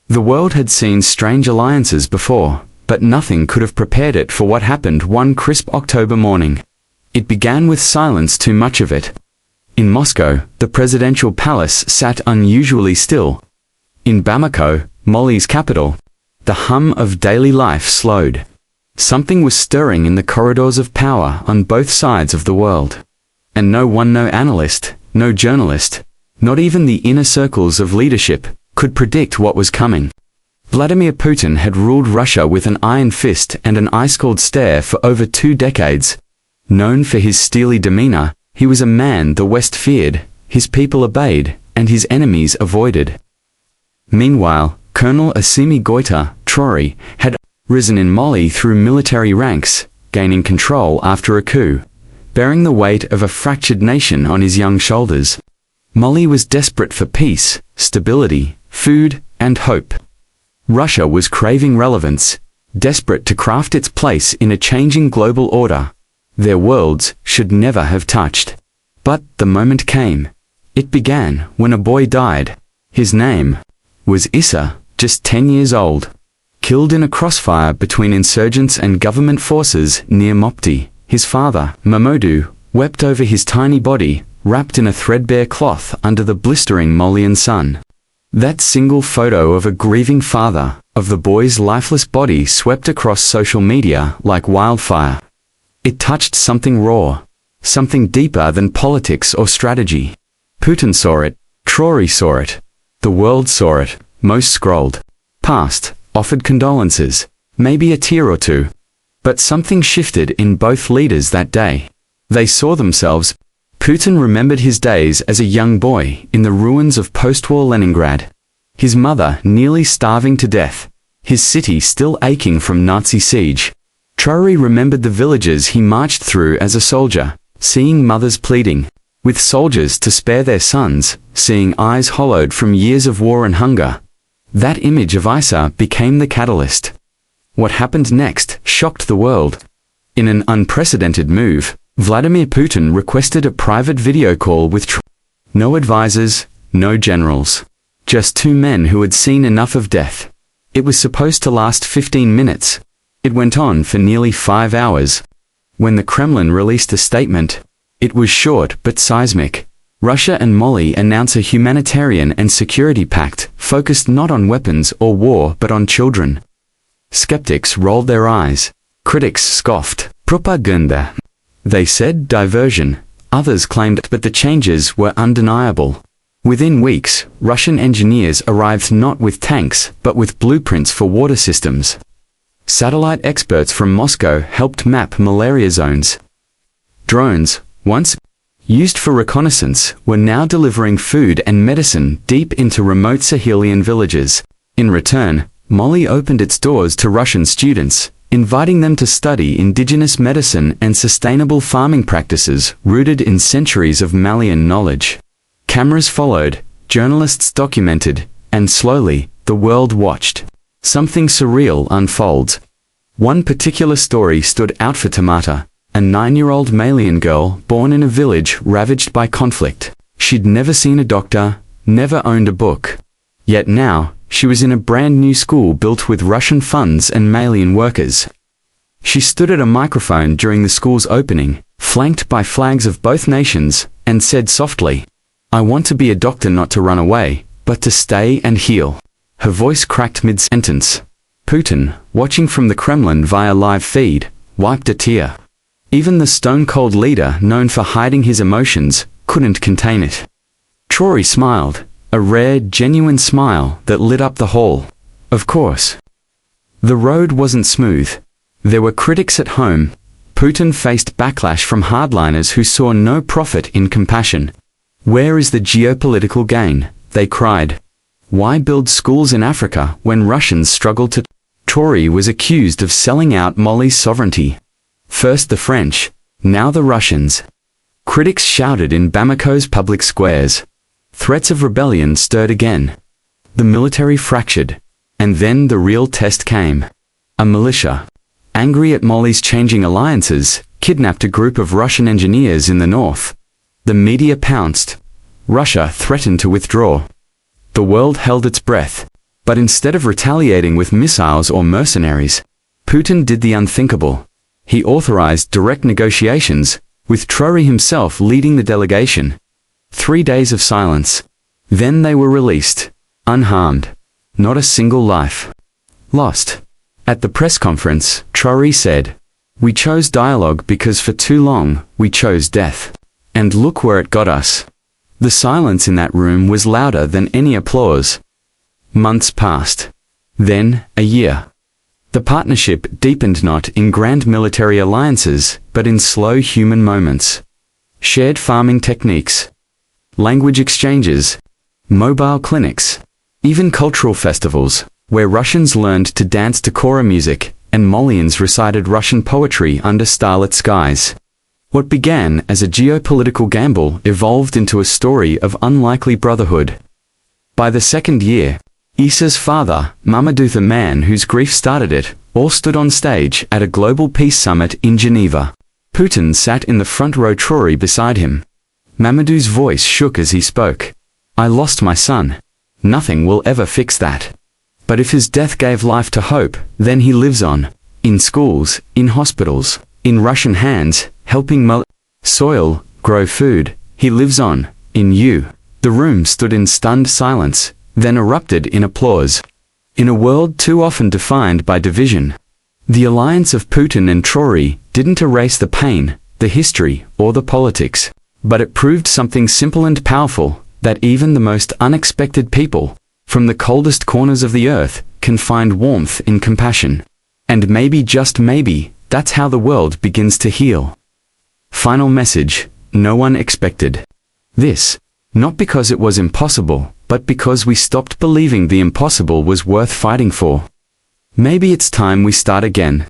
The world had seen strange alliances before, but nothing could have prepared it for what happened one crisp October morning. It began with silence, too much of it. In Moscow, the presidential palace sat unusually still. In Bamako, Mali's capital, the hum of daily life slowed. Something was stirring in the corridors of power on both sides of the world. And no analyst, no journalist, not even the inner circles of leadership, could predict what was coming. Vladimir Putin had ruled Russia with an iron fist and an ice-cold stare for over 2 decades. Known for his steely demeanor, he was a man the West feared, his people obeyed, and his enemies avoided. Meanwhile, Colonel Assimi Goïta Traoré had risen in Mali through military ranks, gaining control after a coup, bearing the weight of a fractured nation on his young shoulders. Mali was desperate for peace, stability, food, and hope. Russia was craving relevance, desperate to craft its place in a changing global order. Their worlds should never have touched. But the moment came. It began when a boy died. His name was Issa, just 10 years old. Killed in a crossfire between insurgents and government forces near Mopti, his father, Mamadou, wept over his tiny body, wrapped in a threadbare cloth under the blistering Malian sun. That single photo of a grieving father, of the boy's lifeless body, swept across social media like wildfire. It touched something raw, something deeper than politics or strategy. Putin saw it, Traoré saw it, the world saw it. Most scrolled past, offered condolences, maybe a tear or two. But something shifted in both leaders that day. They saw themselves. Putin remembered his days as a young boy in the ruins of post-war Leningrad. His mother nearly starving to death. His city still aching from Nazi siege. Traoré remembered the villages he marched through as a soldier, seeing mothers pleading with soldiers to spare their sons, seeing eyes hollowed from years of war and hunger. That image of Issa became the catalyst. What happened next shocked the world. In an unprecedented move, Vladimir Putin requested a private video call with Traoré. No advisors, no generals. Just 2 men who had seen enough of death. It was supposed to last 15 minutes. It went on for nearly 5 hours. When the Kremlin released a statement, it was short but seismic. Russia and Mali announce a humanitarian and security pact focused not on weapons or war but on children. Skeptics rolled their eyes. Critics scoffed. Propaganda. They said diversion. Others claimed, but the changes were undeniable. Within weeks, Russian engineers arrived not with tanks but with blueprints for water systems. Satellite experts from Moscow helped map malaria zones. Drones, once used for reconnaissance, were now delivering food and medicine deep into remote Sahelian villages. In return, Mali opened its doors to Russian students, inviting them to study indigenous medicine and sustainable farming practices rooted in centuries of Malian knowledge. Cameras followed, journalists documented, and slowly, the world watched. Something surreal unfolds. One particular story stood out. Fatoumata, a 9-year-old Malian girl born in a village ravaged by conflict. She'd never seen a doctor, never owned a book. Yet now, she was in a brand new school built with Russian funds and Malian workers. She stood at a microphone during the school's opening, flanked by flags of both nations, and said softly, "I want to be a doctor, not to run away, but to stay and heal." Her voice cracked mid-sentence. Putin, watching from the Kremlin via live feed, wiped a tear. Even the stone-cold leader, known for hiding his emotions, couldn't contain it. Traoré smiled, a rare, genuine smile that lit up the hall. Of course. The road wasn't smooth. There were critics at home. Putin faced backlash from hardliners who saw no profit in compassion. "Where is the geopolitical gain?" they cried. "Why build schools in Africa when Russians struggle to..." Traoré was accused of selling out Mali's sovereignty. First the French, now the Russians. Critics shouted in Bamako's public squares. Threats of rebellion stirred again. The military fractured. And then the real test came. A militia, angry at Mali's changing alliances, kidnapped a group of Russian engineers in the north. The media pounced. Russia threatened to withdraw. The world held its breath. But instead of retaliating with missiles or mercenaries, Putin did the unthinkable. He authorized direct negotiations, with Traoré himself leading the delegation. 3 days of silence. Then they were released, unharmed. Not a single life lost. At the press conference, Traoré said, "We chose dialogue because for too long, we chose death. And look where it got us." The silence in that room was louder than any applause. Months passed. Then, a year. The partnership deepened not in grand military alliances, but in slow human moments. Shared farming techniques, language exchanges, mobile clinics, even cultural festivals, where Russians learned to dance to kora music, and Malians recited Russian poetry under starlit skies. What began as a geopolitical gamble evolved into a story of unlikely brotherhood. By the second year, Issa's father, Mamadou, the man whose grief started it, all stood on stage at a global peace summit in Geneva. Putin sat in the front row, Traoré beside him. Mamadou's voice shook as he spoke. "I lost my son. Nothing will ever fix that. But if his death gave life to hope, then he lives on. In schools, in hospitals, in Russian hands, helping soil grow food. He lives on, in you." The room stood in stunned silence, then erupted in applause. In a world too often defined by division, the alliance of Putin and Traoré didn't erase the pain, the history, or the politics, but it proved something simple and powerful, that even the most unexpected people, from the coldest corners of the earth, can find warmth in compassion. And maybe, just maybe, that's how the world begins to heal. Final message: no one expected this. Not because it was impossible, but because we stopped believing the impossible was worth fighting for. Maybe it's time we start again.